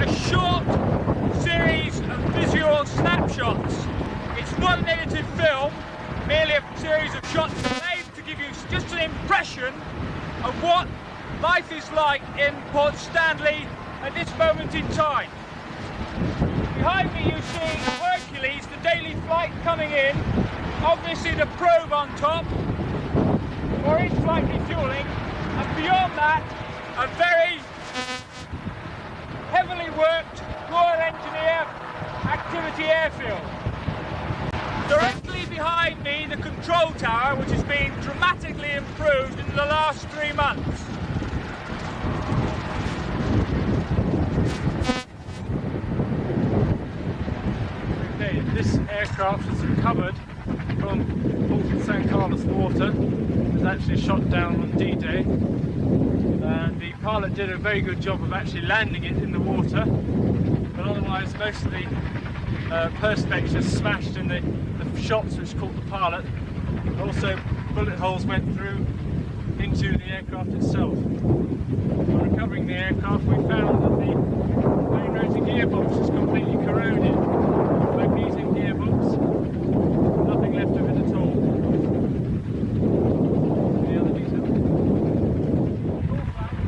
a short series of visual snapshots. It's not a negative film, merely a series of shots made to give you just an impression of what life is like in Port Stanley at this moment in time. Behind me you see Hercules, the daily flight coming in, obviously the probe on top for its flight refueling, and beyond that a very heavily worked Royal Engineer activity airfield. Directly behind me the control tower, which has been dramatically improved in the last 3 months. Okay, this aircraft was recovered from Port St. Carlos water. It was actually shot down on D-Day. And the pilot did a very good job of actually landing it in the water, but otherwise most of the perspex just smashed in the shots which caught the pilot. Also bullet holes went through into the aircraft itself. While recovering the aircraft we found that the main rotor gearbox is completely corroded. Magnesium gearbox, nothing left of it at all. Any other details?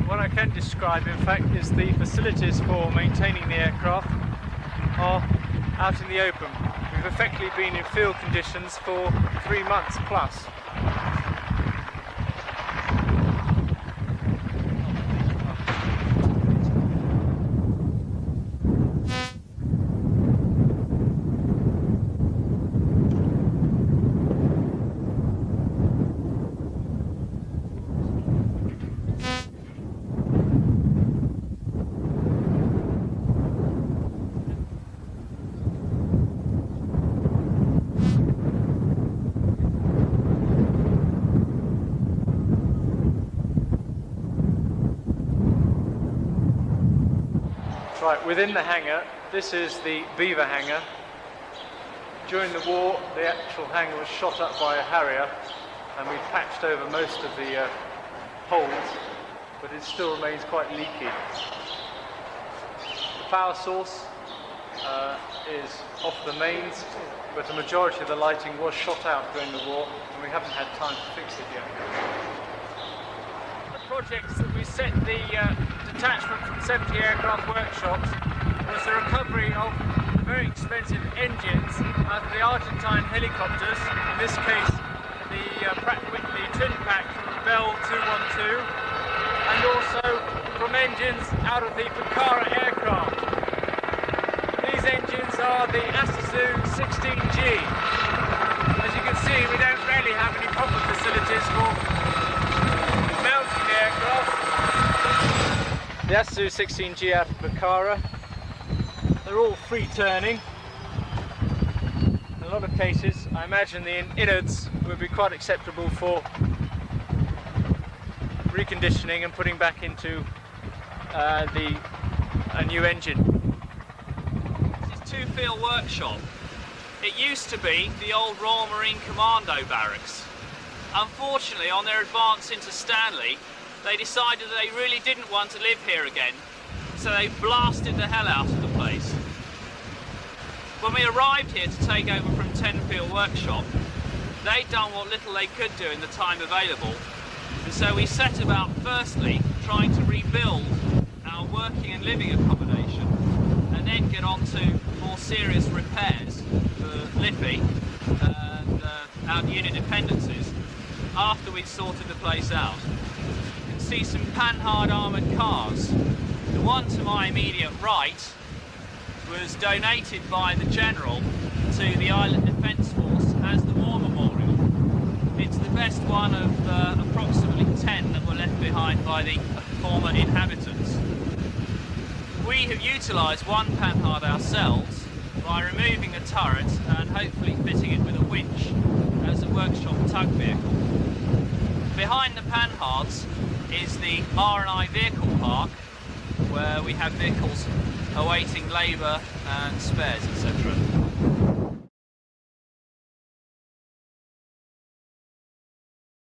What I can describe in fact is the facilities for maintaining the aircraft are out in the open. We've effectively been in field conditions for 3 months plus. Right, within the hangar, this is the Beaver hangar. During the war, the actual hangar was shot up by a Harrier and we patched over most of the holes, but it still remains quite leaky. The power source is off the mains, but the majority of the lighting was shot out during the war and we haven't had time to fix it yet. The projects that we set the detachment from 70 aircraft workshops was the recovery of very expensive engines out of the Argentine helicopters, in this case the Pratt & Whitney twin pack from Bell 212, and also from engines out of the Pucara aircraft. These engines are the Asazu 16G. As you can see, we don't really have any proper facilities for mounting the aircraft. The Asazu 16G out of Pucara, they're all free turning. In a lot of cases, I imagine the innards would be quite acceptable for reconditioning and putting back into a new engine. This is Two-Field Workshop. It used to be the old Royal Marine Commando barracks. Unfortunately, on their advance into Stanley, they decided that they really didn't want to live here again, so they blasted the hell out of the place. When we arrived here to take over from Tenfield Workshop, they'd done what little they could do in the time available, and so we set about firstly trying to rebuild our working and living accommodation, and then get on to more serious repairs for Liffey and our unit dependencies after we'd sorted the place out. See some panhard armoured cars. The one to my immediate right was donated by the General to the Island Defence Force as the War Memorial. It's the best one of approximately 10 that were left behind by the former inhabitants. We have utilised one panhard ourselves by removing a turret and hopefully fitting it with a winch as a workshop tug vehicle. Behind the panhards is the R&I vehicle park, where we have vehicles awaiting labour and spares, etc.